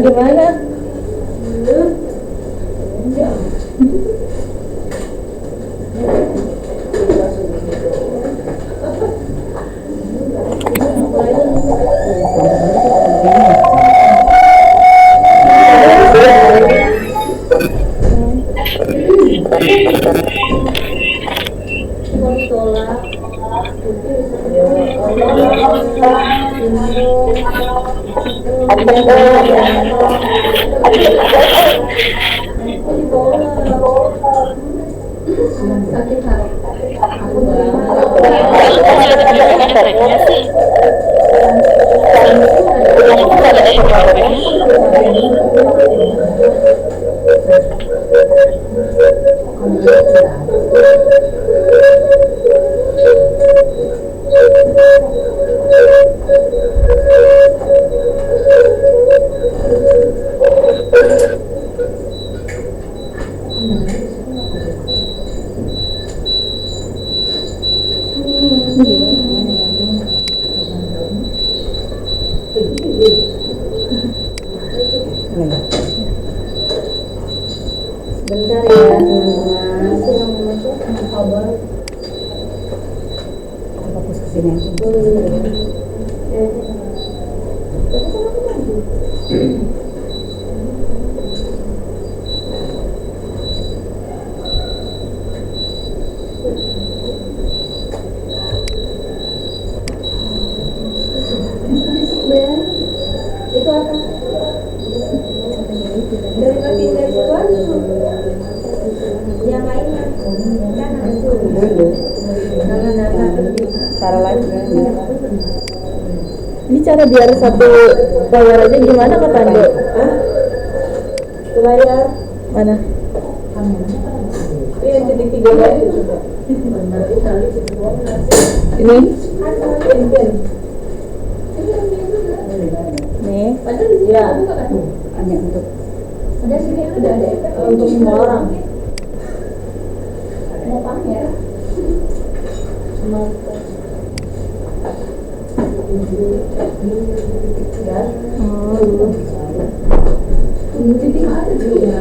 gimana? Bentar ya teman-teman. Fokus ke sini aja. Itu apa? Dari situan yang lainnya kan itu nama-nama Cara lain kan? Ini cara biar satu layar aja gimana Kak Pando? layar Mana? yang jadi 3 lagi juga. Ini? Pin. Nih. Padahal ya. Hanya untuk Ada sini ada untuk semua orang. Mau pamer? Mau jadi ada juga.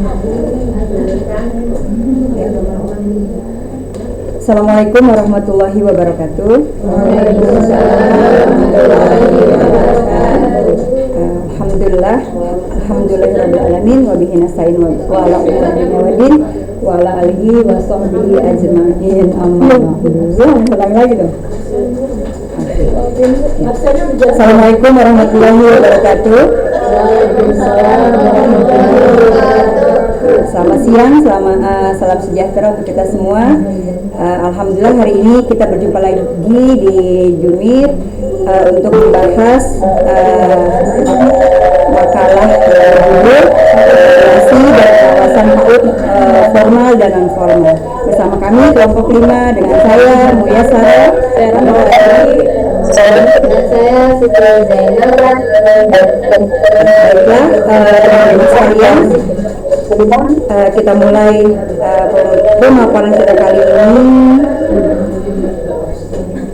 Assalamualaikum warahmatullahi wabarakatuh. Alhamdulillahirabbil alamin wa bihi nasta'in wa ala umuri wa ala alihi wa sahbihi ajma'in. Amma ba'du. Ulang lagi dong. Assalamualaikum warahmatullahi wabarakatuh. Selamat siang, salam sejahtera untuk kita semua. Alhamdulillah hari ini kita berjumpa lagi di Junmir untuk membahas makalah berjudul Relasi dan Kawasan PAUD Formal dan Non Formal. Bersama kami kelompok 5 dengan saya Muya Sarah dan saya Siti Zainab. Baiklah, sekalian kita mulai pemaparan kita kali ini.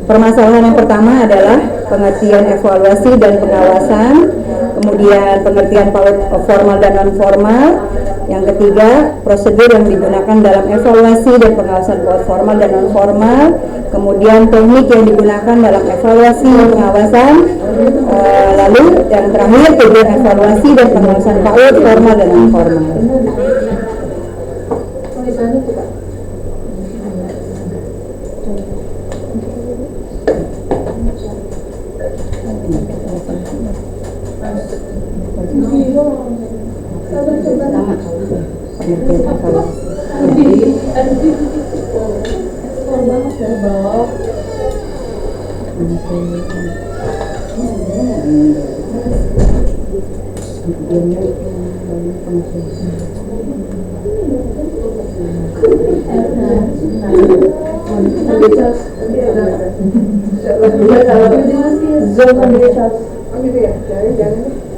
Permasalahan yang pertama adalah pengertian evaluasi dan pengawasan, kemudian pengertian PAUD formal dan non formal. Yang ketiga, prosedur yang digunakan dalam evaluasi dan pengawasan PAUD formal dan non formal, kemudian teknik yang digunakan dalam evaluasi dan pengawasan, lalu yang terakhir tujuan evaluasi dan pengawasan PAUD formal dan non formal.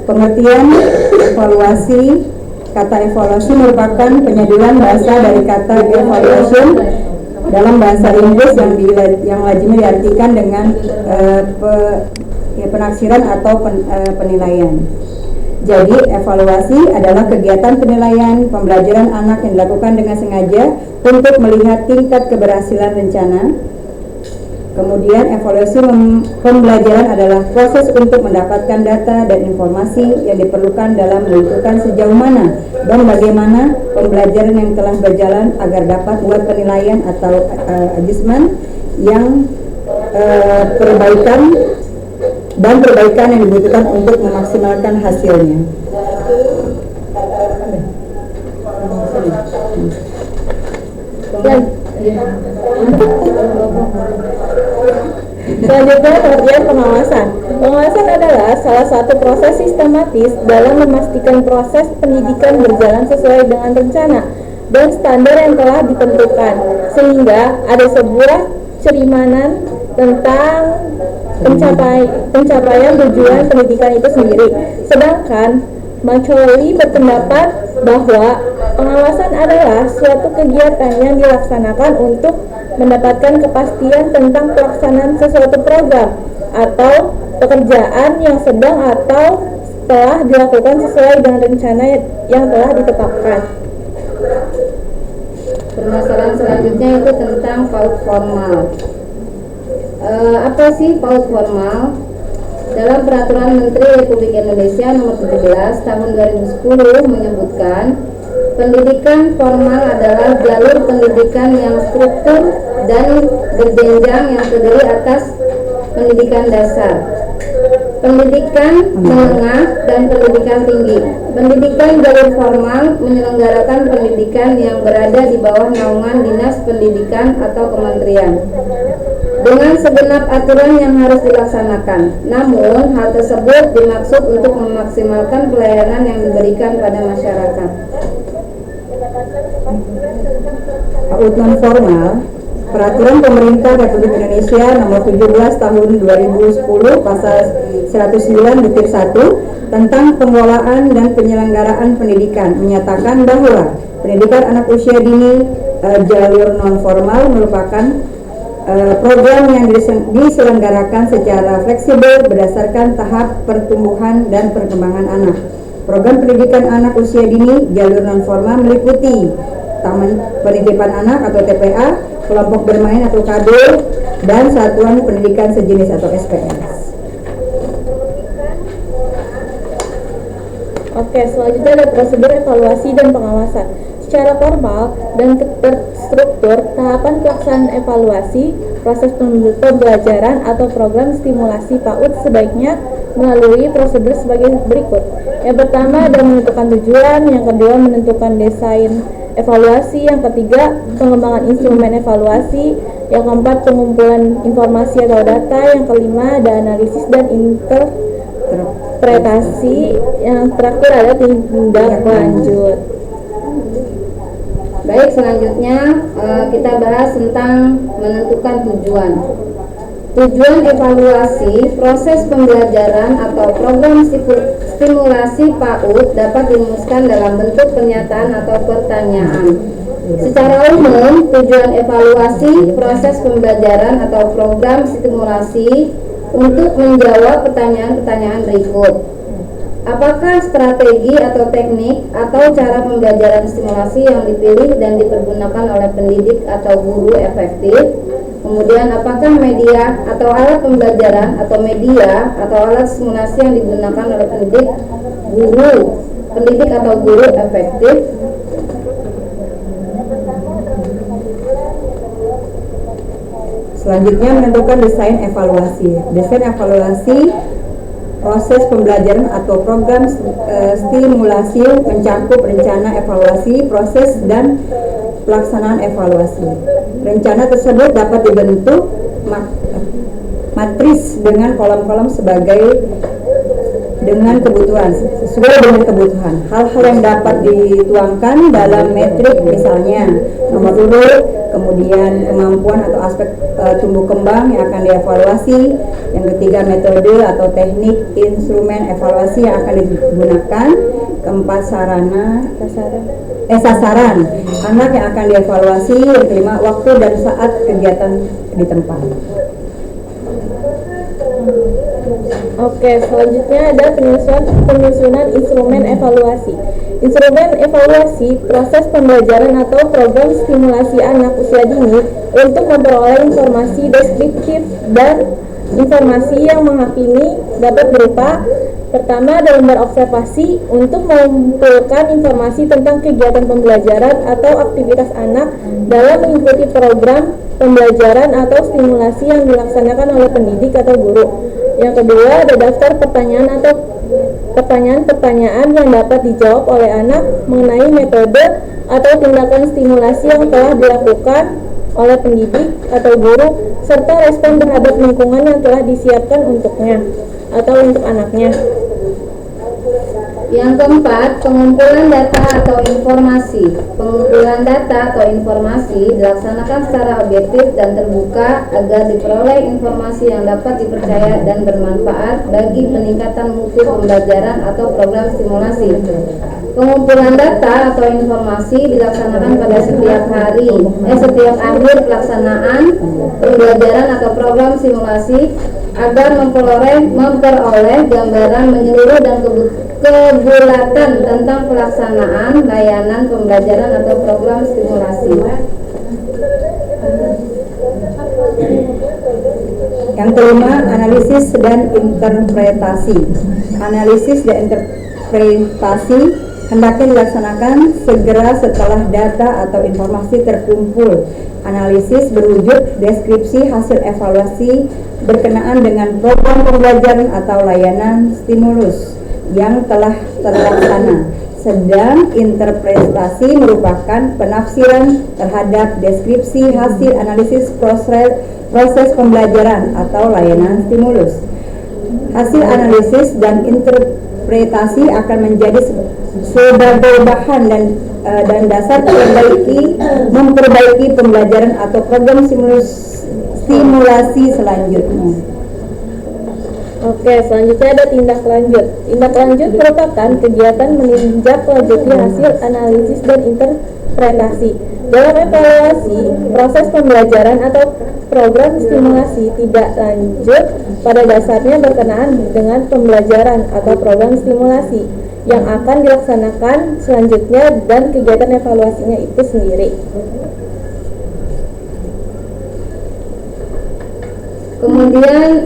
Pengertian evaluasi. Kata evaluasi merupakan penyadulan bahasa dari kata evaluation dalam bahasa Inggris yang lazimnya diartikan dengan penaksiran atau penilaian. Jadi, evaluasi adalah kegiatan penilaian pembelajaran anak yang dilakukan dengan sengaja untuk melihat tingkat keberhasilan rencana. Kemudian, evaluasi pembelajaran adalah proses untuk mendapatkan data dan informasi yang diperlukan dalam menentukan sejauh mana dan bagaimana pembelajaran yang telah berjalan agar dapat buat penilaian atau adjustment yang perbaikan yang dibutuhkan untuk memaksimalkan hasilnya. Selanjutnya, pengertian pengawasan. Pengawasan adalah salah satu proses sistematis dalam memastikan proses pendidikan berjalan sesuai dengan rencana dan standar yang telah ditentukan, sehingga ada sebuah cerimanan tentang pencapaian tujuan pendidikan itu sendiri. Sedangkan Macaulay berpendapat bahwa pengawasan adalah suatu kegiatan yang dilaksanakan untuk mendapatkan kepastian tentang pelaksanaan sesuatu program atau pekerjaan yang sedang atau telah dilakukan sesuai dengan rencana yang telah ditetapkan. Permasalahan selanjutnya itu tentang PAUD formal. Apa sih PAUD formal? Dalam Peraturan Menteri Republik Indonesia Nomor 17 Tahun 2010 menyebutkan pendidikan formal adalah jalur pendidikan yang struktur dan berjenjang yang terdiri atas pendidikan dasar, pendidikan menengah, dan pendidikan tinggi. Pendidikan jalur formal menyelenggarakan pendidikan yang berada di bawah naungan Dinas Pendidikan atau Kementerian dengan segenap aturan yang harus dilaksanakan. Namun, hal tersebut dimaksud untuk memaksimalkan pelayanan yang diberikan pada masyarakat. PAUD non formal, Peraturan Pemerintah Republik Indonesia Nomor 17 Tahun 2010 Pasal 109 Butir 1 tentang pengelolaan dan penyelenggaraan pendidikan menyatakan bahwa pendidikan anak usia dini jalur non formal merupakan program yang diselenggarakan secara fleksibel berdasarkan tahap pertumbuhan dan perkembangan anak. Program pendidikan anak usia dini jalur non formal meliputi Taman Penitipan Anak atau TPA, kelompok bermain atau KB, dan satuan pendidikan sejenis atau SPS. Oke, selanjutnya ada prosedur evaluasi dan pengawasan. Secara formal dan terstruktur, tahapan pelaksanaan evaluasi proses pembelajaran atau program stimulasi PAUD sebaiknya melalui prosedur sebagai berikut. Yang pertama adalah menentukan tujuan, yang kedua menentukan desain evaluasi, yang ketiga pengembangan instrumen evaluasi, yang keempat pengumpulan informasi atau data, yang kelima ada analisis dan interpretasi, yang terakhir ada tindak lanjut. Baik, selanjutnya kita bahas tentang menentukan tujuan. Tujuan evaluasi proses pembelajaran atau program stimulasi PAUD dapat dirumuskan dalam bentuk pernyataan atau pertanyaan. Secara umum, tujuan evaluasi proses pembelajaran atau program stimulasi untuk menjawab pertanyaan-pertanyaan berikut. Apakah strategi atau teknik atau cara pembelajaran stimulasi yang dipilih dan dipergunakan oleh pendidik atau guru efektif? Kemudian, apakah media atau alat pembelajaran atau media atau alat stimulasi yang digunakan oleh pendidik atau guru efektif? Selanjutnya menentukan desain evaluasi. Desain evaluasi proses pembelajaran atau program stimulasi mencakup rencana evaluasi, proses, dan pelaksanaan evaluasi. Rencana tersebut dapat dibentuk matris dengan kolom-kolom dengan kebutuhan, sesuai dengan kebutuhan. Hal-hal yang dapat dituangkan dalam metrik misalnya nomor urut, kemudian kemampuan atau aspek tumbuh kembang yang akan dievaluasi. Yang ketiga, metode atau teknik instrumen evaluasi yang akan digunakan. Keempat, sasaran anak yang akan dievaluasi. Yang kelima, waktu dan saat kegiatan di tempat. Oke, selanjutnya ada penyusunan instrumen evaluasi. Instrumen evaluasi proses pembelajaran atau program stimulasi anak usia dini untuk memperoleh informasi deskriptif dan informasi yang menghakimi dapat berupa: pertama, lembar observasi untuk mengumpulkan informasi tentang kegiatan pembelajaran atau aktivitas anak dalam mengikuti program pembelajaran atau stimulasi yang dilaksanakan oleh pendidik atau guru. Yang kedua, ada daftar pertanyaan atau pertanyaan-pertanyaan yang dapat dijawab oleh anak mengenai metode atau tindakan stimulasi yang telah dilakukan oleh pendidik atau guru, serta respon terhadap lingkungan yang telah disiapkan untuknya atau untuk anaknya. Yang keempat, pengumpulan data atau informasi. Pengumpulan data atau informasi dilaksanakan secara objektif dan terbuka agar diperoleh informasi yang dapat dipercaya dan bermanfaat bagi peningkatan mutu pembelajaran atau program stimulasi. Pengumpulan data atau informasi dilaksanakan pada setiap akhir pelaksanaan pembelajaran atau program simulasi agar memperoleh gambaran menyeluruh dan kebulatan tentang pelaksanaan layanan pembelajaran atau program stimulasi. Yang kelima, analisis dan interpretasi. Analisis dan interpretasi hendaknya dilaksanakan segera setelah data atau informasi terkumpul. Analisis berwujud deskripsi hasil evaluasi berkenaan dengan program pembelajaran atau layanan stimulus yang telah terlaksana. Sedang interpretasi merupakan penafsiran terhadap deskripsi hasil analisis proses pembelajaran atau layanan stimulus. Hasil analisis dan interpretasi akan menjadi sebagai bahan dan dasar memperbaiki pembelajaran atau program stimulasi selanjutnya. Oke, selanjutnya ada tindak lanjut. Tindak lanjut merupakan kegiatan menindaklanjuti hasil analisis dan interpretasi. Dalam evaluasi proses pembelajaran atau program stimulasi tidak lanjut pada dasarnya berkenaan dengan pembelajaran atau program stimulasi yang akan dilaksanakan selanjutnya dan kegiatan evaluasinya itu sendiri. Kemudian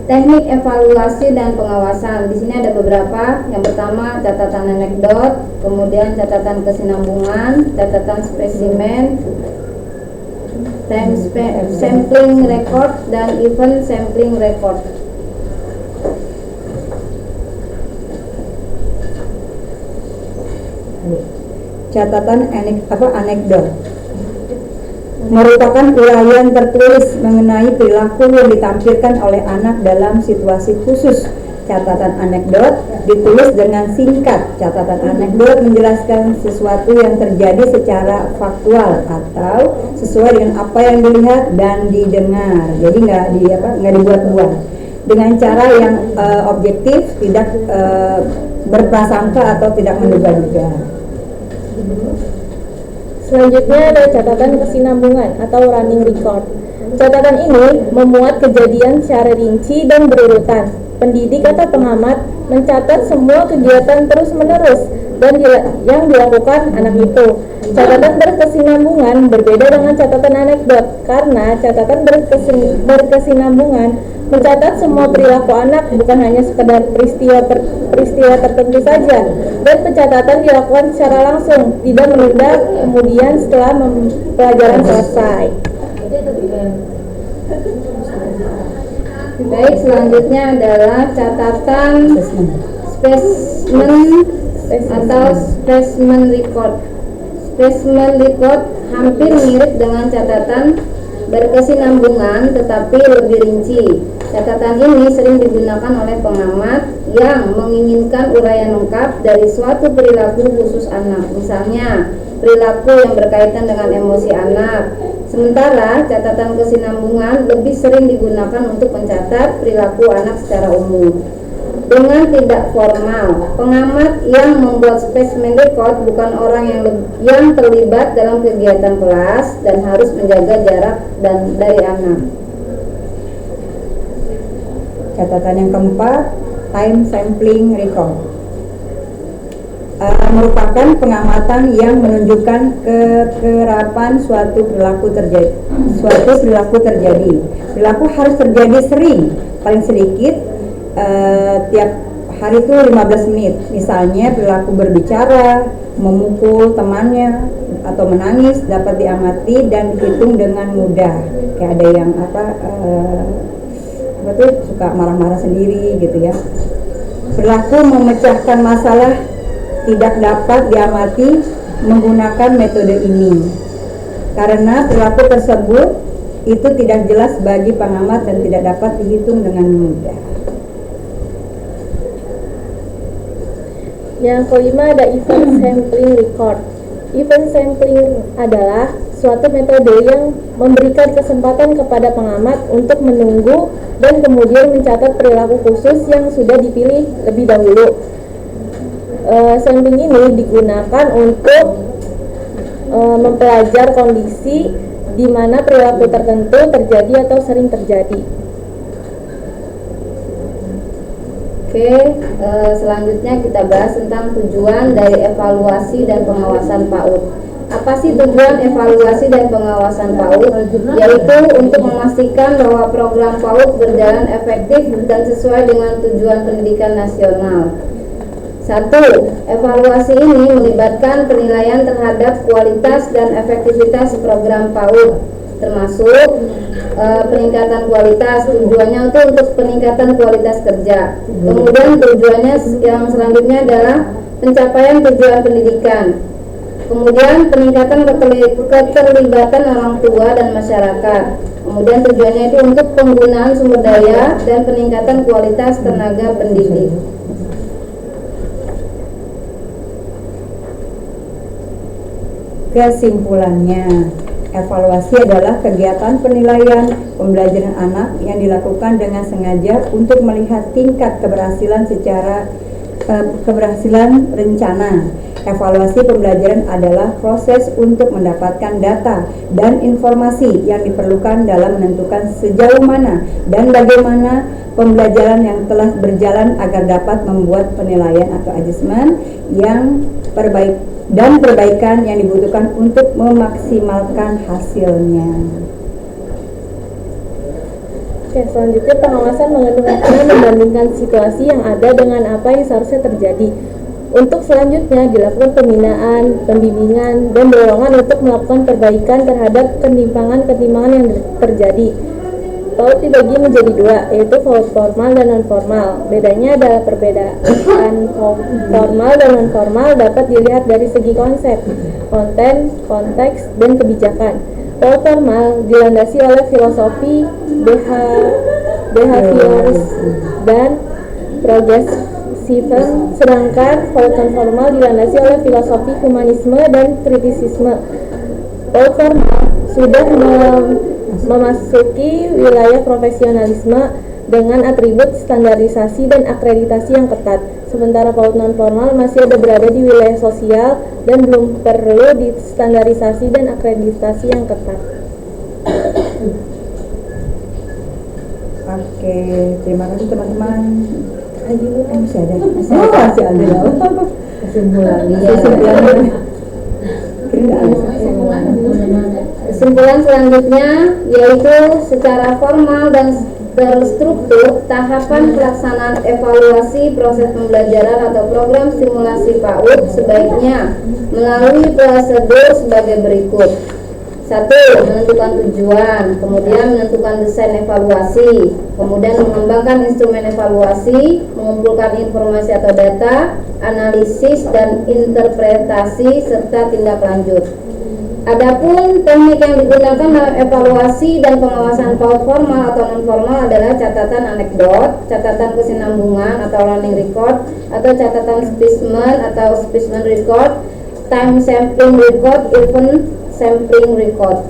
teknik evaluasi dan pengawasan. Di sini ada beberapa. Yang pertama, catatan anekdot, kemudian catatan kesinambungan, catatan spesimen, sampling record, dan event sampling record. Catatan anekdot merupakan uraian tertulis mengenai perilaku yang ditampilkan oleh anak dalam situasi khusus. Catatan anekdot ditulis dengan singkat. Catatan anekdot menjelaskan sesuatu yang terjadi secara faktual atau sesuai dengan apa yang dilihat dan didengar. Jadi nggak dibuat-buat. Dengan cara yang objektif, tidak berprasangka atau tidak menduga-duga. Selanjutnya ada catatan kesinambungan atau running record. Catatan ini memuat kejadian secara rinci dan berurutan. Pendidik atau pengamat mencatat semua kegiatan terus-menerus dan yang dilakukan anak itu. Catatan berkesinambungan berbeda dengan catatan anekdot karena catatan berkesinambungan mencatat semua perilaku anak, bukan hanya sekedar peristiwa tertentu saja, dan pencatatan dilakukan secara langsung, tidak menunda kemudian setelah pelajaran selesai. Baik, selanjutnya adalah catatan spesimen atau specimen record. Specimen record hampir mirip dengan catatan berkesinambungan tetapi lebih rinci. Catatan ini sering digunakan oleh pengamat yang menginginkan uraian lengkap dari suatu perilaku khusus anak, misalnya perilaku yang berkaitan dengan emosi anak. Sementara catatan kesinambungan lebih sering digunakan untuk mencatat perilaku anak secara umum. Dengan tidak formal, pengamat yang membuat specimen record bukan orang yang terlibat dalam kegiatan kelas dan harus menjaga jarak dari anak. Catatan yang keempat, time sampling record. Merupakan pengamatan yang menunjukkan kekerapan suatu perilaku terjadi. Perilaku harus terjadi sering, paling sedikit tiap hari itu 15 menit. Misalnya perilaku berbicara, memukul temannya atau menangis dapat diamati dan dihitung dengan mudah. Kayak ada yang suka marah-marah sendiri gitu ya. Perilaku memecahkan masalah tidak dapat diamati menggunakan metode ini karena perilaku tersebut itu tidak jelas bagi pengamat dan tidak dapat dihitung dengan mudah. Yang kelima ada event sampling record. Event sampling adalah suatu metode yang memberikan kesempatan kepada pengamat untuk menunggu dan kemudian mencatat perilaku khusus yang sudah dipilih lebih dahulu. Sampling ini digunakan untuk mempelajari kondisi di mana perilaku tertentu terjadi atau sering terjadi. Oke, selanjutnya kita bahas tentang tujuan dari evaluasi dan pengawasan PAUD. Apa sih tujuan evaluasi dan pengawasan PAUD? Yaitu untuk memastikan bahwa program PAUD berjalan efektif dan sesuai dengan tujuan pendidikan nasional. 1. Evaluasi ini melibatkan penilaian terhadap kualitas dan efektivitas program PAUD, termasuk peningkatan kualitas. Tujuannya itu untuk peningkatan kualitas kerja. Kemudian tujuannya yang selanjutnya adalah pencapaian tujuan pendidikan. Kemudian peningkatan keterlibatan orang tua dan masyarakat. Kemudian tujuannya itu untuk penggunaan sumber daya dan peningkatan kualitas tenaga pendidik. Kesimpulannya, evaluasi adalah kegiatan penilaian pembelajaran anak yang dilakukan dengan sengaja untuk melihat tingkat keberhasilan keberhasilan rencana. Evaluasi pembelajaran adalah proses untuk mendapatkan data dan informasi yang diperlukan dalam menentukan sejauh mana dan bagaimana pembelajaran yang telah berjalan agar dapat membuat penilaian atau adjustment yang perbaikan yang dibutuhkan untuk memaksimalkan hasilnya. Oke, selanjutnya pengawasan mengandung makna membandingkan situasi yang ada dengan apa yang seharusnya terjadi. Untuk selanjutnya dilakukan pembinaan, pembimbingan, dan dorongan untuk melakukan perbaikan terhadap ketimpangan yang terjadi. PAUD dibagi menjadi dua, yaitu PAUD formal dan non-formal. Bedanya adalah perbedaan formal dan non-formal dapat dilihat dari segi konsep, konten, konteks, dan kebijakan. PAUD formal dilandasi oleh filosofi, behaviorisme, dan progressivisme, sedangkan PAUD non-formal dilandasi oleh filosofi humanisme dan kritisisme. PAUD formal sudah memasuki wilayah profesionalisme dengan atribut standarisasi dan akreditasi yang ketat. Sementara PAUD non-formal masih ada berada di wilayah sosial dan belum perlu di standarisasi dan akreditasi yang ketat. Oke, terima kasih teman-teman. Masih ada. Kesimpulan selanjutnya yaitu secara formal dan terstruktur tahapan pelaksanaan evaluasi proses pembelajaran atau program stimulasi PAUD sebaiknya melalui prosedur sebagai berikut. 1. Menentukan tujuan, kemudian menentukan desain evaluasi, kemudian mengembangkan instrumen evaluasi, mengumpulkan informasi atau data, analisis dan interpretasi serta tindak lanjut. Adapun teknik yang digunakan dalam evaluasi dan pengawasan PAUD formal atau non-formal adalah catatan anekdot, catatan kesinambungan atau learning record, atau catatan specimen atau specimen record, time sampling record, event sampling record.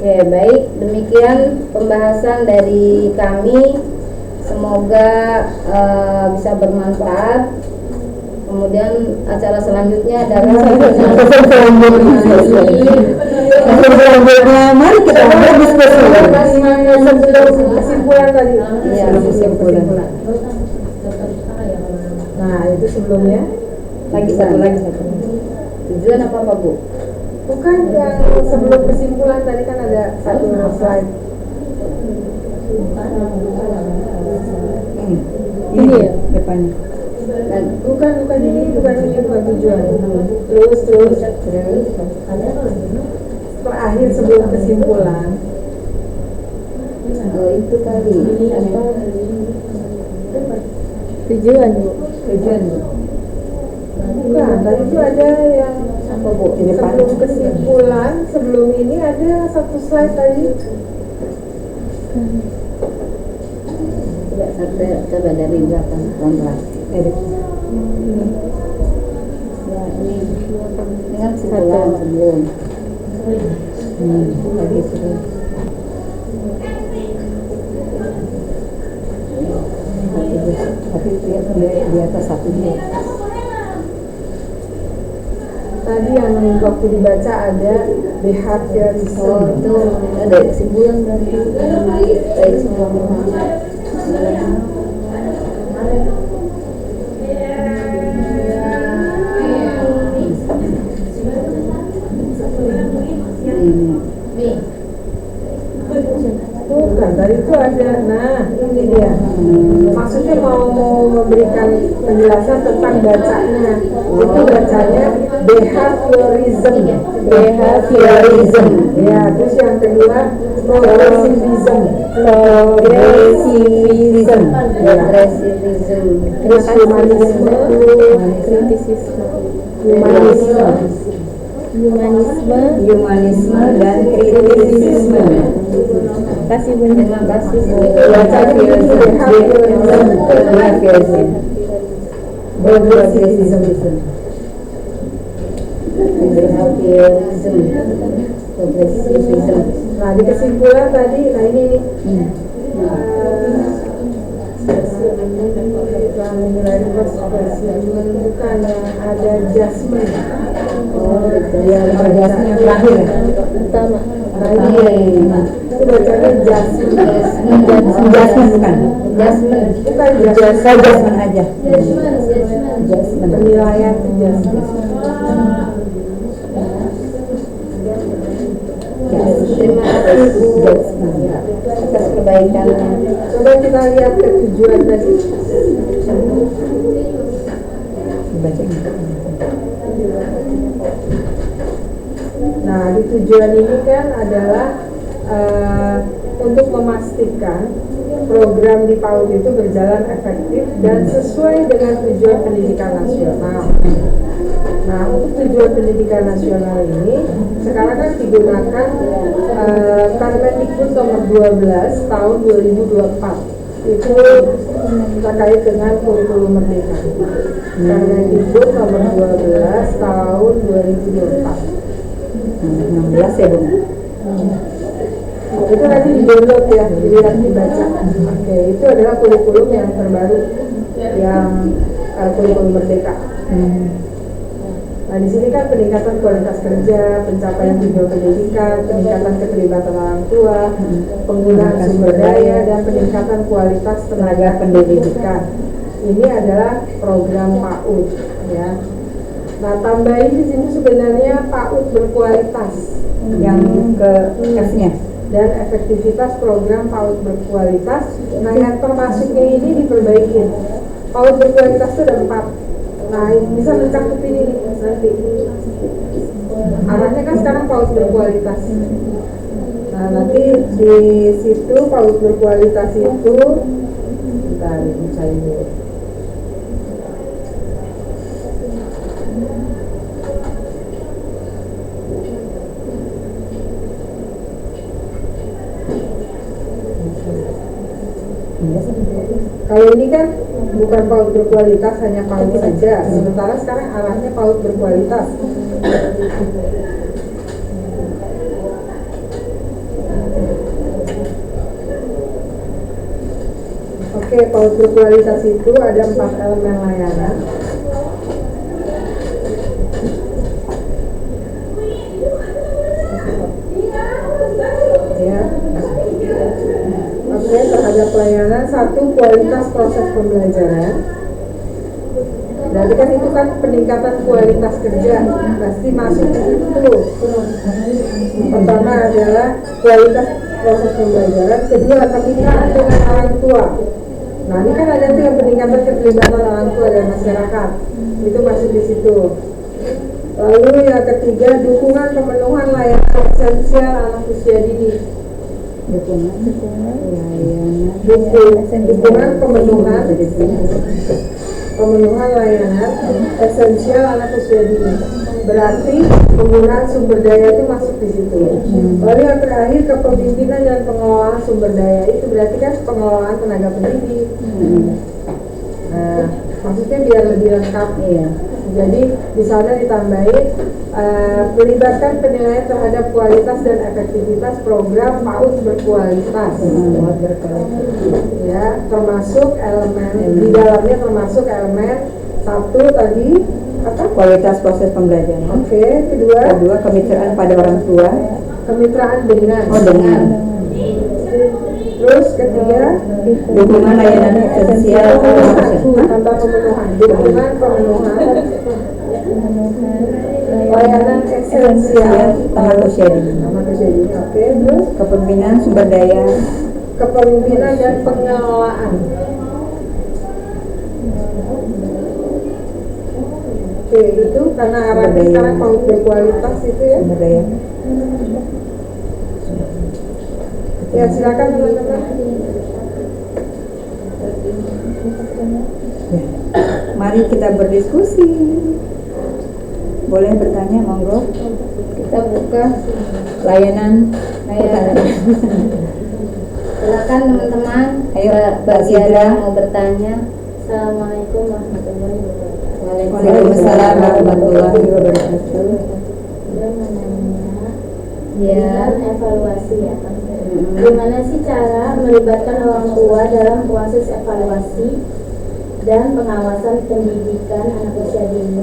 Oke, baik, demikian pembahasan dari kami. Semoga bisa bermanfaat. Kemudian acara selanjutnya adalah Selanjutnya, mari kita berdiskusi. sebelum kesimpulan tadi. Iya, Sebelum kesimpulan. Nah, itu sebelumnya. Lagi satu lagi. Tujuan apa Bu? Bukan yang sebelum kesimpulan tadi kan ada satu slide. Ini ya depannya. Bukan ini, bukan tujuan. Terus. Terakhir sebelum kesimpulan. Oh itu kali. Tujuan Bu. Tujuan Bu. Bukan, tadi itu ada yang Apa Bu? Di depan. sebelum kesimpulan, sebelum ini ada satu slide tadi. Coba dari belakang pelan-pelan. Ya ini dengan kesimpulan sebelum. Lagi terus. Tapi di atas satu dia. Tadi yang waktu dibaca ada behaviorism. Oh itu ada kesimpulan berarti. Dari kesimpulan. Bukan, tadi itu ada. Nah, ini dia. Maksudnya mau memberikan penjelasan tentang bacanya. Itu bacanya behaviorism. Behaviorism. Ya, terus yang kedua progressivism. Progressivism. Progressivism. Terus humanisme. Kritisisme. Humanisme dan kritisisme. Kasih Bu. Terima kasih Bu. Bacanya ini behaviorism. Behaviorism. Progressivism. Behaviorism. Progressivism. Nah, di kesimpulan tadi, nah ini nih. Bukan yang ada adjustment. Oh Ya, Adjustment yang terakhir ya? Pertama. Itu bacanya adjustment. Adjustment bukan? Adjustment. Bukan adjustment. Adjustment aja. Adjustment. Penilaian adjustment. Terima kasih Bu atas perbaikannya. Coba kita lihat ke tujuan tadi. Baca ini. Nah, di tujuan ini kan adalah untuk memastikan program di PAUD itu berjalan efektif dan sesuai dengan tujuan pendidikan nasional. Nah, untuk tujuan pendidikan nasional ini sekarang kan digunakan Permendikbud nomor 12 tahun 2024 itu terkait dengan kurikulum merdeka. Permendikbud nomor 12 tahun 2024. 16 ya Bu. Itu nanti di download ya, dilihat dibaca. Oke, itu adalah kurikulum yang terbaru yang kurikulum merdeka. Nah, di sini kan peningkatan kualitas kerja, pencapaian tujuan pendidikan, peningkatan keterlibatan orang tua, penggunaan sumber daya, dan peningkatan kualitas tenaga pendidikan. Ini adalah program PAUD, ya. Nah, tambahin di sini sebenarnya PAUD berkualitas Yang ke F-nya. dan efektivitas program PAUD berkualitas. Nah, yang termasuknya ini diperbaiki. PAUD berkualitas itu ada 4. Nah, bisa mencakup ini nih nanti. Arahnya kan sekarang PAUD berkualitas. Nah, nanti di situ PAUD berkualitas itu bentar, dicari dulu. Kalau ini kan bukan PAUD berkualitas, hanya PAUD saja. Sementara sekarang arahnya PAUD berkualitas. Oke, PAUD berkualitas itu ada 4 elemen layanan. Ya. satu, kualitas proses pembelajaran. Berarti kan itu kan peningkatan kualitas kerja, pasti masuk ke situ tuh. Pertama adalah kualitas proses pembelajaran, kedua kemitraan dengan orang tua. Nah ini kan ada tuh yang peningkatan keterlibatan orang tua dan masyarakat, itu masuk di situ. Lalu yang ketiga, dukungan pemenuhan layanan esensial anak usia dini. Dukungan pemenuhan layanan esensial anak usia dini. Berarti penggunaan sumber daya itu masuk di situ. Lalu yang terakhir, kepemimpinan dan pengelolaan sumber daya, itu berarti kan pengelolaan tenaga pendidik. Nah, maksudnya biar lebih lengkap. Jadi di sana ditambahin melibatkan penilaian terhadap kualitas dan efektivitas program PAUD berkualitas. Ya, termasuk elemen di dalamnya, termasuk elemen satu tadi apa? Kualitas proses pembelajaran. Oke, kedua Kemitraan pada orang tua. kemitraan dengan. Dengan. Terus ketiga, Dukungan layanan esensial. tambah pemenuhan, dukungan pemenuhan layanan esensial Anak usia dini. anak usia dini. Oke, terus Kepemimpinan sumber daya. kepemimpinan dan pengelolaan. Oke, itu karena arahnya sekarang mau berkualitas itu ya. Sumber daya. Ya silakan teman-teman. Ya. Mari kita berdiskusi. Boleh bertanya, monggo. Kita buka Layanan. layanan. Silakan teman-teman. Ayo, bagi Mbak ada Sidra. yang mau bertanya. Assalamualaikum warahmatullahi wabarakatuh. Waalaikumsalam warahmatullahi wabarakatuh. Dia menanya Ya. dengan evaluasi ya Pak. Gimana sih cara melibatkan orang tua dalam proses evaluasi dan pengawasan pendidikan anak usia dini?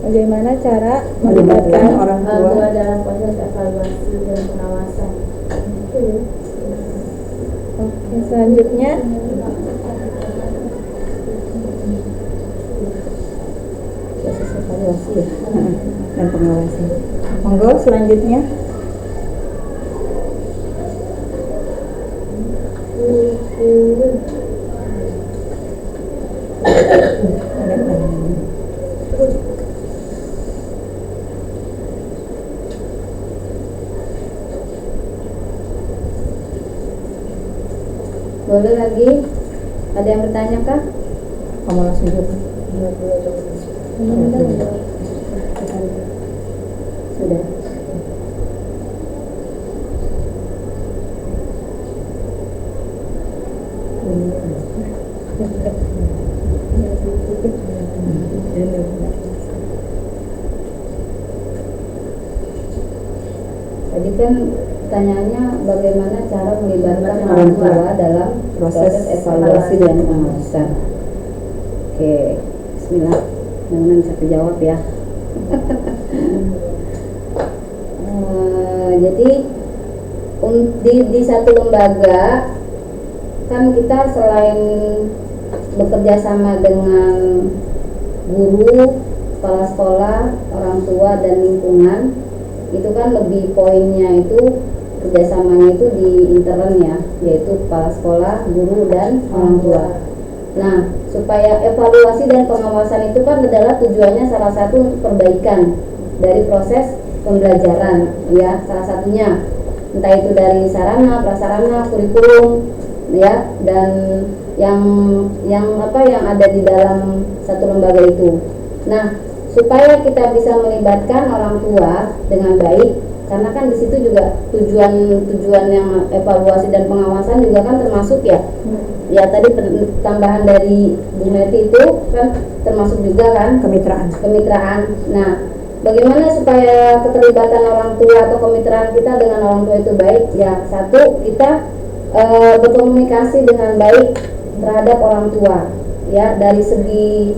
Bagaimana cara Melibatkan orang tua. dalam proses evaluasi dan pengawasan? Oke, selanjutnya Proses evaluasi ya. Dan pengawasan. Monggo selanjutnya. Ada pertanyaan. Boleh lagi? Ada yang bertanya kah? Kamu langsung jawab. Sudah. Tadi kan pertanyaannya bagaimana cara melibatkan orang tua dalam proses evaluasi dan pengawasan. Oke, bismillah. Mudah-mudahan bisa terjawab ya. Jadi di satu lembaga kan kita selain bekerja sama dengan guru, kepala sekolah, orang tua dan lingkungan, itu kan lebih poinnya itu kerjasamanya itu di intern ya, yaitu kepala sekolah, guru dan orang tua. Nah, supaya evaluasi dan pengawasan itu kan adalah tujuannya salah satu untuk perbaikan dari proses pembelajaran ya, salah satunya entah itu dari sarana, prasarana, kurikulum ya, dan yang ada di dalam satu lembaga itu. Nah, supaya kita bisa melibatkan orang tua dengan baik, karena kan di situ juga tujuan yang evaluasi dan pengawasan juga kan termasuk ya. Ya tadi tambahan dari Bu Meti itu kan termasuk juga kan kemitraan. Nah, bagaimana supaya keterlibatan orang tua atau kemitraan kita dengan orang tua itu baik? Ya, satu, kita berkomunikasi dengan baik terhadap orang tua ya, dari segi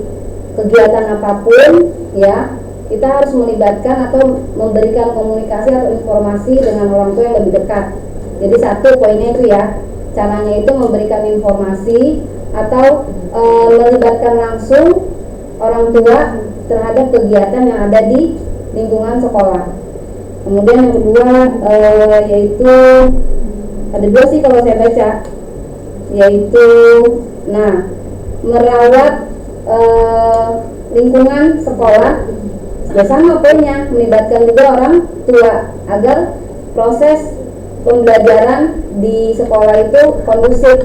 kegiatan apapun ya, kita harus melibatkan atau memberikan komunikasi atau informasi dengan orang tua yang lebih dekat. Jadi satu poinnya itu ya. caranya itu memberikan informasi atau melibatkan langsung orang tua terhadap kegiatan yang ada di lingkungan sekolah. Kemudian yang kedua yaitu ada dua sih kalau saya baca, yaitu merawat lingkungan sekolah ya sama poinnya, melibatkan juga orang tua agar proses pembelajaran di sekolah itu kondusif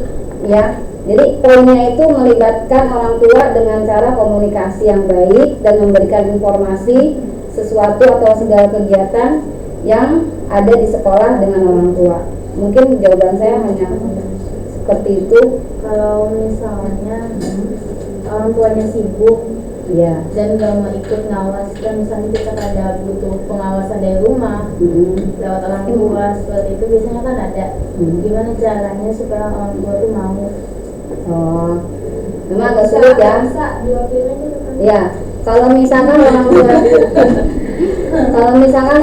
ya. Jadi poinnya itu melibatkan orang tua dengan cara komunikasi yang baik dan memberikan informasi sesuatu atau segala kegiatan yang ada di sekolah dengan orang tua. Mungkin jawaban saya hanya seperti itu. Kalau misalnya orang tuanya sibuk Ya. dan nggak mau ikut ngawas, dan misalnya kita ada butuh pengawasan dari rumah lewat orang tua seperti itu, biasanya kan ada. Gimana caranya supaya orang tua tuh mau? Oh, memang agak sulit ya. Ya, kalau misalkan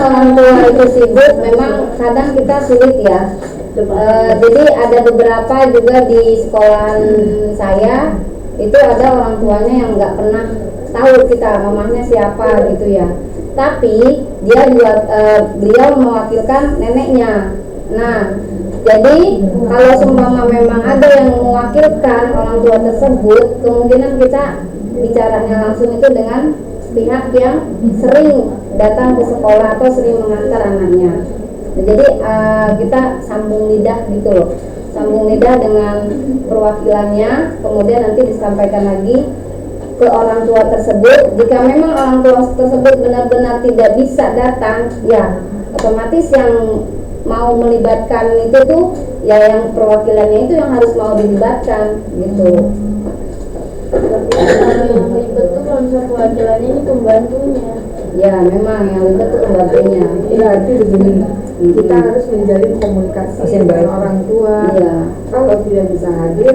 orang tua itu sibuk, memang kadang kita sulit ya. Jadi ada beberapa juga di sekolahan saya itu ada orang tuanya yang nggak pernah tahu kita mamahnya siapa gitu ya. Tapi dia juga beliau mewakilkan neneknya. Nah, jadi kalau seumpama memang ada yang mewakilkan orang tua tersebut, kemungkinan kita bicaranya langsung itu dengan pihak yang sering datang ke sekolah atau sering mengantar anaknya. Nah, jadi kita sambung lidah gitu loh, sambung lidah dengan perwakilannya, kemudian nanti disampaikan lagi ke orang tua tersebut. Jika memang orang tua tersebut benar-benar tidak bisa datang, ya otomatis yang mau melibatkan itu tuh ya yang perwakilannya itu yang harus mau dilibatkan gitu. Tapi yang ribet tuh kalau misalnya perwakilannya ini pembantunya. Ya memang yang ribet tuh pembantunya. Berarti begini, kita harus menjalin komunikasi dengan orang tua. Iya. Kalau tidak bisa hadir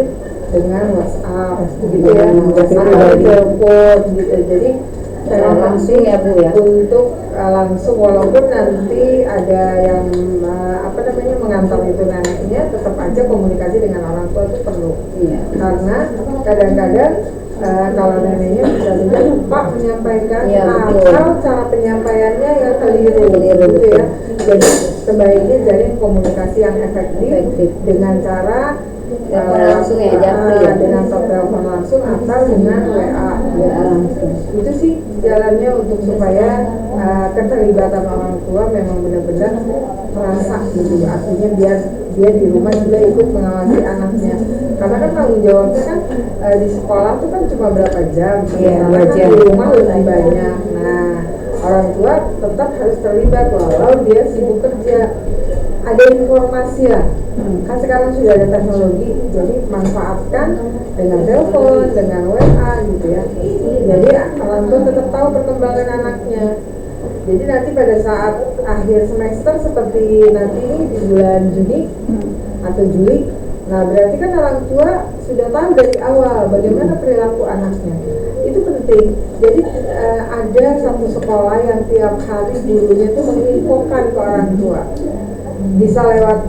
dengan WhatsApp gitu ya, WhatsApp, telepon gitu. Jadi langsung ya Bu ya. Untuk langsung, walaupun nanti ada yang mengantar itu neneknya, tetap aja komunikasi dengan orang tua itu perlu. Iya. Karena kadang-kadang kalau neneknya bisa juga lupa menyampaikan, Iya, atau cara penyampaiannya yang keliru gitu ya. Jadi sebaiknya jalin komunikasi yang efektif dengan cara telepon langsung ya, japri ya. dengan telepon langsung atau dengan WA langsung. Itu sih jalannya untuk supaya keterlibatan orang tua memang benar-benar terasa gitu. Artinya biar dia di rumah juga ikut mengawasi anaknya, karena kan tanggung jawabnya kan di sekolah tuh kan cuma berapa jam, karena kan di rumah lebih banyak. Nah, orang tua tetap harus terlibat walau dia sibuk kerja. Ada informasi lah, kan sekarang sudah ada teknologi, jadi manfaatkan dengan telepon, dengan WA gitu ya. Jadi orang tua tetap tahu perkembangan anaknya. Jadi nanti pada saat akhir semester seperti nanti ini di bulan Juni atau Juli, nah berarti kan orang tua sudah tahu dari awal bagaimana perilaku anaknya. Itu penting. Jadi ada satu sekolah yang tiap hari gurunya itu menginfokan ke orang tua. Bisa lewat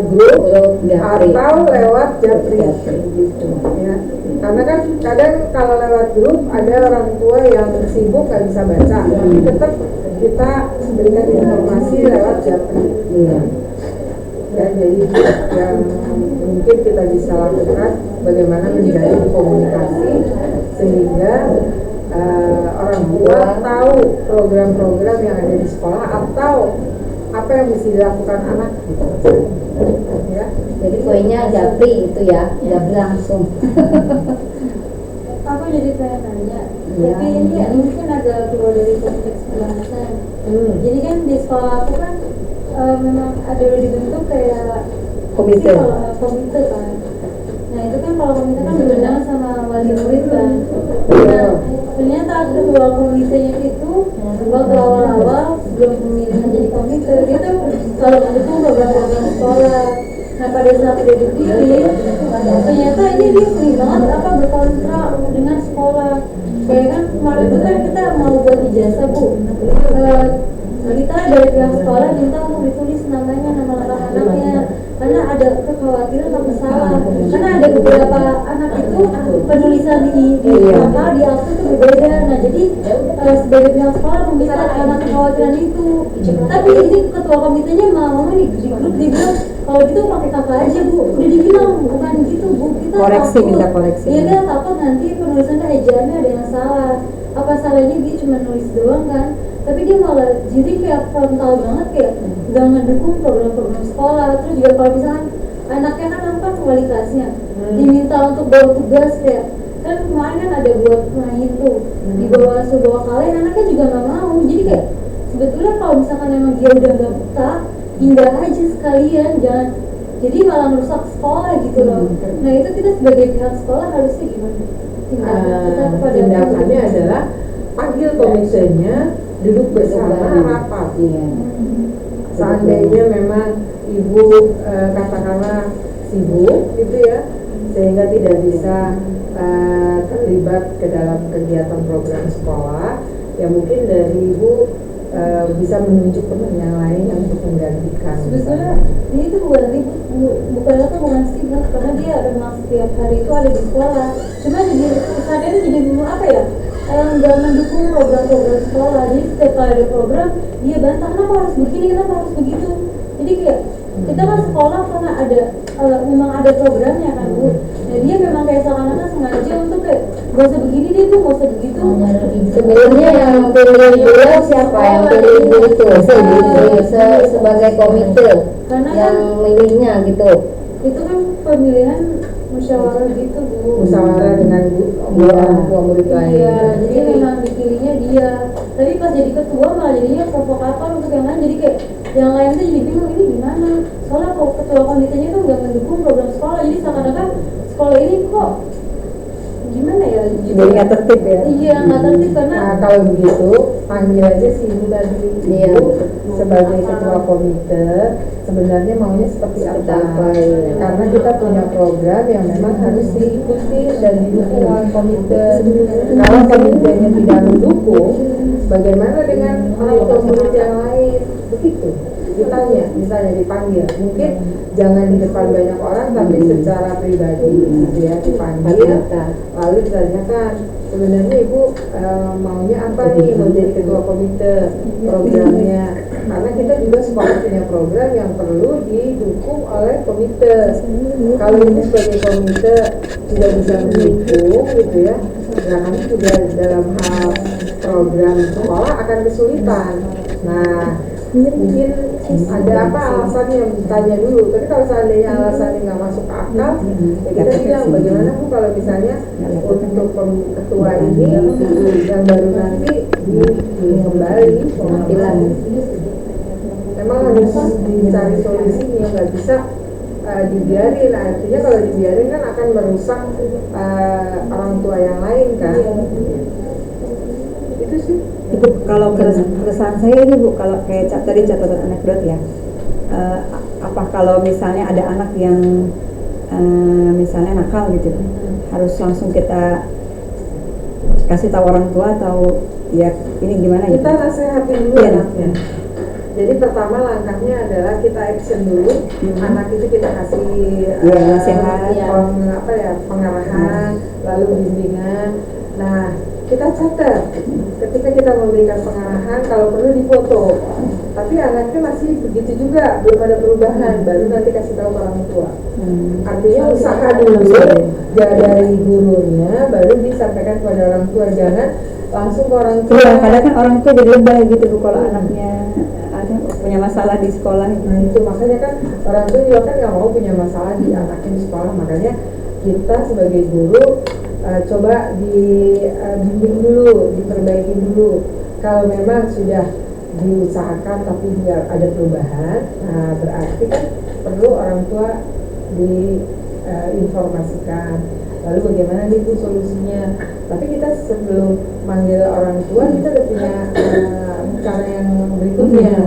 grup atau lewat japri gitu ya. Karena kan kadang kalau lewat grup ada orang tua yang sibuk nggak bisa baca, tapi tetap kita berikan informasi lewat japri. Ya, jadi yang mungkin kita bisa lakukan bagaimana menjalin komunikasi sehingga orang tua tahu program-program yang ada di sekolah atau apa yang mesti dilakukan anak gitu. Ya. Jadi poinnya japri itu ya, japri langsung. Aku jadi pengen tanya, Ya. tapi ini mungkin agak keluar dari konteks pembahasan. Jadi kan di sekolah aku kan memang ada dibentuk kayak Komite. komite kan. Nah itu kan kalau komite kan diundang sama wali murid kan. Nah ternyata kedua komitenya itu waktu awal-awal sebelum pemilihan jadi komite dia tuh kalau mendukung program-program sekolah. Nah pada saat dia dipilih ternyata ini dia sering banget berkontra dengan sekolah. Kayak kan kemarin itu kan kita mau buat ijazah Bu, kita dari pihak sekolah minta untuk ditulis nama anak-anaknya karena ada kekhawatiran takut salah sebagai pihak sekolah meminta karena kekhawatiran itu. Tapi ini ketua komitenya malah di grup dibilang kalau gitu pakai kakak aja bu, udah dibilang bukan gitu bu, kita Koreksi, takut. minta koreksi. Iya kan takut nanti penulisannya ejaannya ada yang salah. Apa salahnya dia cuma nulis doang kan? Tapi dia malah jadi kayak frontal banget, kayak gak ngedukung program-program sekolah. Terus juga kalau misalkan anaknya kan nampak wali kelasnya diminta untuk bawa tugas, kayak kan kemarin kan ada buat main tuh di bawah sebuah kalian, anaknya juga nggak mau. Jadi kayak sebetulnya kalau misalkan emang dia udah nggak betah, pindah aja sekalian, jangan jadi malah merusak sekolah gitu loh. Nah itu kita sebagai pihak sekolah harusnya gimana? Tindakannya adalah panggil komisennya, duduk bersama, rapat. Seandainya memang ibu katakanlah sibuk gitu ya, sehingga tidak bisa terlibat ke dalam kegiatan program sekolah, ya mungkin dari ibu bisa menunjuk teman yang lain yang untuk menggantikan. Sebetulnya ini tuh bukan sibuk, karena dia memang setiap hari itu ada di sekolah. Cuma jadi kesannya jadi apa ya? Nggak mendukung program-program sekolah. Jadi setiap kali ada program dia bantah, kenapa harus begini, kenapa harus begitu. Jadi kayak kita kan sekolah karena ada memang ada programnya kan bu. Nah dia memang kayak seakan-akan sengaja untuk kayak gak usah begini deh bu, gak usah begitu. Sebenarnya yang pilih beliau siapa? Yang pilih ibu itu sebagai komite Karena yang kan milihnya gitu. itu kan pemilihan musyawarah gitu bu. Musyawarah dengan orang tua murid lain. Iya, jadi memang dipilihnya dia. Tapi pas jadi ketua malah jadinya provokator untuk yang lain. Jadi kayak yang lain tuh jadi bingung ini gimana. Soalnya kalau ketua komitenya tuh nggak mendukung program sekolah. Jadi seakan-akan sekolah ini kok gimana ya? Jadi nggak tertib ya. Iya, nggak tertib karena Nah kalau begitu panggil aja si ibu tadi, Iya. ibu sebagai ketua komite sebenarnya maunya seperti apa? Karena kita punya program yang memang harus diikuti dan didukung oleh komite. Kalau komitenya tidak mendukung, bagaimana dengan orang tua murid yang lain? Begitu. Ditanya, dipanggil. Mungkin jangan di depan banyak orang, tapi secara pribadi, gitu ya, dipanggil. Lalu ditanyakan, sebenarnya ibu maunya apa nih, mau jadi ketua komite programnya? Karena kita juga sekolah punya program yang perlu didukung oleh komite. Kalau ini sebagai komite tidak bisa mendukung, gitu ya, nah kami juga dalam hal program sekolah akan kesulitan. Nah mungkin ada apa alasannya, tanya dulu. Tapi kalau seandainya alasannya nggak masuk akal, ya kita bilang bagaimana bu kalau misalnya untuk ketua ini yang baru nanti kembali pemanggilan. Memang harus dicari solusinya, nggak bisa dibiarin. Artinya kalau dibiarin kan akan merusak orang tua yang lain kan. Itu sih. Itu kalau keresahan saya ini bu, kalau kayak tadi catatan anekdot ya, apa kalau misalnya ada anak yang misalnya nakal gitu, harus langsung kita kasih tahu orang tua atau ya ini gimana gitu? Kita nasehatin dulu anaknya. Jadi pertama langkahnya adalah kita action dulu, anak itu kita kasih nasihat, pengarahan, lalu bimbingan. Nah kita catat ketika kita memberikan pengarahan, kalau perlu difoto. Tapi anaknya masih begitu juga, belum ada perubahan, baru nanti kasih tahu ke orang tua. Artinya usaha dulu dari gurunya, baru disampaikan kepada orang tua, jangan langsung ke orang tua. Iya, kadang kan orang tua jadi lebay gitu bu kalau anaknya ada punya masalah di sekolah. Nah itu makanya kan orang tua juga kan nggak mau punya masalah di anaknya di sekolah. Makanya kita sebagai guru coba dibimbing dulu, diperbaiki dulu. Kalau memang sudah diusahakan tapi tidak ada perubahan, nah berarti kan perlu orang tua diinformasikan. Lalu bagaimana nih bu solusinya? Tapi kita sebelum manggil orang tua kita udah punya cara yang berikutnya.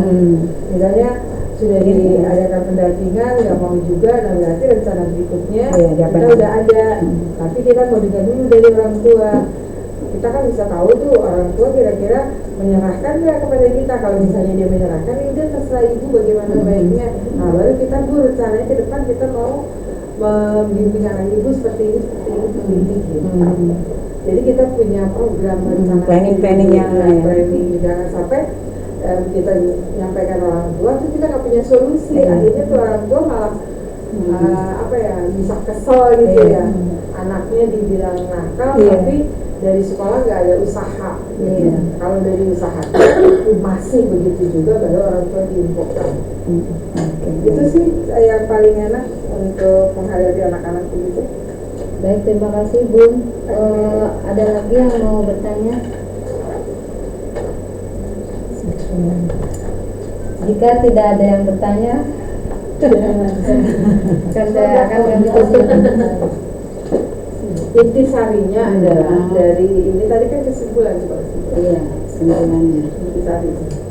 Misalnya sudah diadakan pendampingan, nggak mau juga, nah berarti rencana berikutnya kita udah ada. Tapi kita mau dengar dulu dari orang tua. Kita kan bisa tahu tuh orang tua kira-kira menyerahkan nggak kepada kita. Kalau misalnya dia menyerahkan, ya udah terserah ibu bagaimana baiknya. Nah baru kita bu rencananya ke depan kita mau membimbing anak ibu seperti ini gitu. Jadi kita punya program rencana planning yang planning, jangan sampai kita menyampaikan orang tua tuh kita nggak punya solusi, akhirnya tuh orang tua malah bisa kesel gitu ya, anaknya dibilang nakal tapi dari sekolah nggak ada usaha. Kalau dari usaha masih begitu juga, baru orang tua diinfokan. Itu sih yang paling enak untuk menghadapi anak-anak begitu. Baik, terima kasih Bun. Ada lagi yang mau bertanya? Jika tidak ada yang bertanya, kan saya akan ganti kesimpulan. Intisarinya adalah dari ini tadi kan kesimpulan coba. Iya, kesimpulannya. Intisarinya.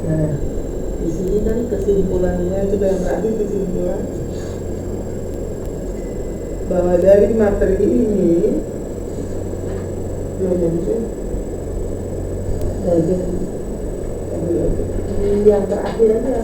Nah, di sini kan kesimpulannya juga yang terakhir kesimpulan bahwa dari materi ini yang terakhir aja.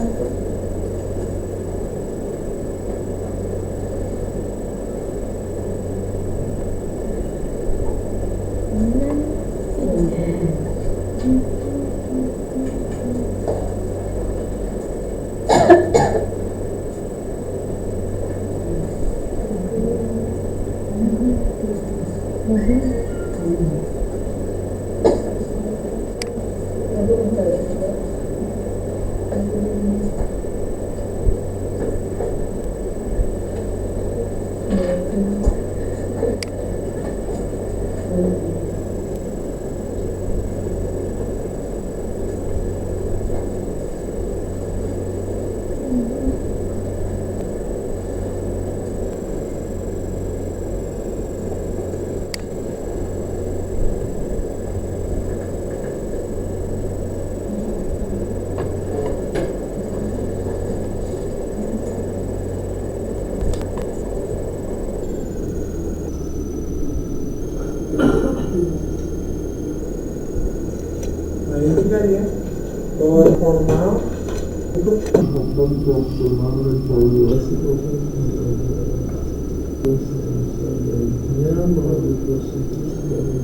nah ini kan ya bahwa formal untuk pelaksanaan evaluasi sebaiknya melalui prosedur dari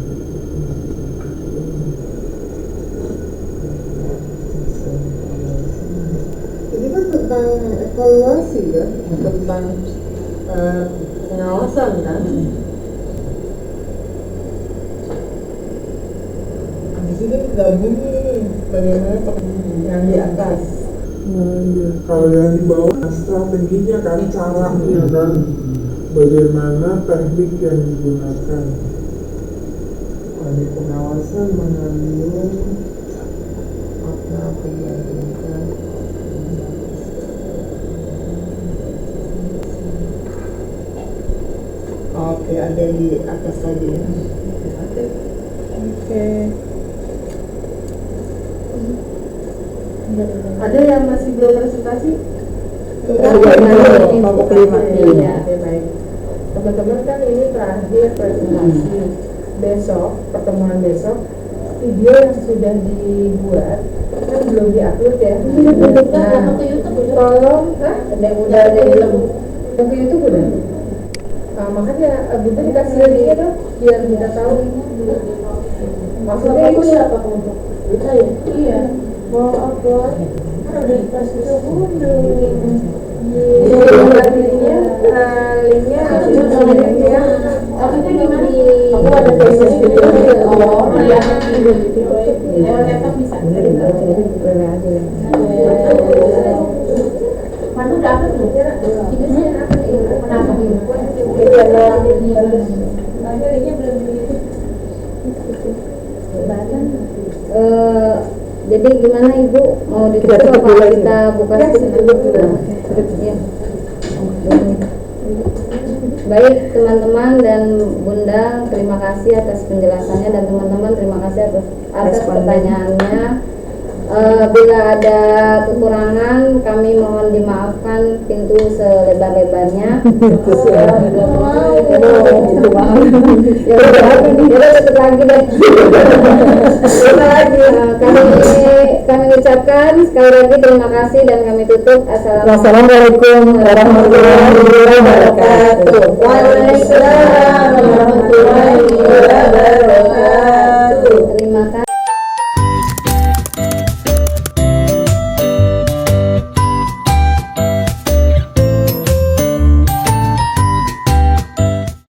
ini kan tentang evaluasi kan, tentang pengawasan kan. Di sini nggak bunyi bagaimana yang di atas. Nah, ya. Kalau yang di bawah strateginya kan, caranya kan, bagaimana teknik yang digunakan. Ada pengawasan mengambil makna pendidikan. Oke, ada di atas tadi ya. Oke. Ada yang masih belum presentasi? Kelompok 5. Iya, baik. Teman-teman kan ini terakhir presentasi. Besok, pertemuan besok, video yang sudah dibuat kan belum diupload ya. Nah, tolong, udah belum? Yang ke YouTube udah? Makanya Bunda dikasih linknya dong, biar kita tahu. Maksudnya itu siapa kelompok? Kita ya? Iya. Mau upload? Kan udah dikasih ke Bunda. Linknya linknya tapi kan gimana? Aku ada proses video. Oh iya. Lewat laptop bisa. Mana udah apa tuh? Ini sih apa nih? Kenapa ini? Linknya belum begitu. Jadi gimana Ibu, mau ditutup apa kita buka ya. Baik teman-teman dan Bunda, terima kasih atas penjelasannya, dan teman-teman terima kasih atas pertanyaannya. Bila ada kekurangan, kami mohon dimaafkan, pintu selebar-lebarnya. Ya udah tutup lagi deh. Kami ucapkan sekali lagi terima kasih dan kami tutup. Wassalamualaikum warahmatullahi wabarakatuh. Waalaikumsalam warahmatullahi